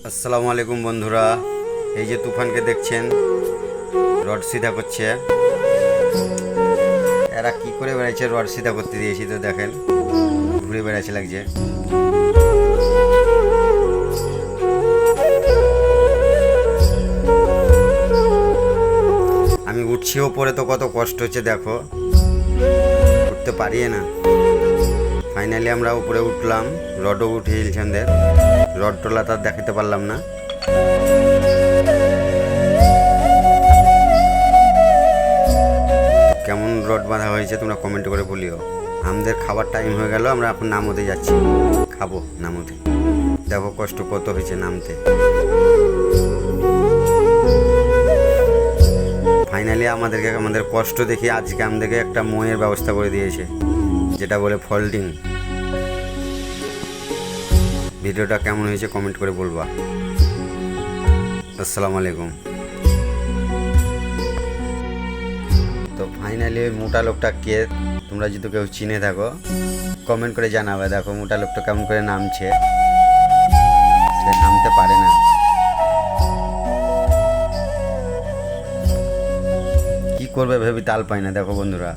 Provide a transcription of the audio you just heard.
আসসালামু আলাইকুম বন্ধুরা, এই যে তুফানকে দেখছেন রড সিধা করছে। এরা কি করে বেড়াচ্ছে, রড সিধা করতে দিয়েছি তো দেখেন ঘুরে বেড়াচ্ছে লাগছে। আমি উঠছি ওপরে, তো কত কষ্ট হচ্ছে দেখো, উঠতে পারি না। ফাইনালি আমরা উপরে উঠলাম, রডও উঠে ইলছানদের, রড টোলা তার দেখাতে পারলাম না। কেমন রড বাঁধা হয়েছে তোমরা কমেন্ট করে বলিও। আমাদের খাবার টাইম হয়ে গেল, আমরা এখন নামতে যাচ্ছি, খাবো নামতে। দেখো কষ্ট কত হয়েছে নামতে। ফাইনালি আমাদের কষ্ট দেখি আজকে আমাদেরকে একটা ময়ের ব্যবস্থা করে দিয়েছে, যেটা বলে ফোল্ডিং। ভিডিওটা কেমন হয়েছে কমেন্ট করে বলবা। আসসালামু আলাইকুম। তো ফাইনালি ওই মোটা লোকটা কে, তোমরা যদি কেউ চিনে থাকো কমেন্ট করে জানাবে। দেখো মোটা লোকটা কেমন করে নামছে, সে নামতে পারে না। কি করবে ভেবে তাল পায় না। দেখো বন্ধুরা।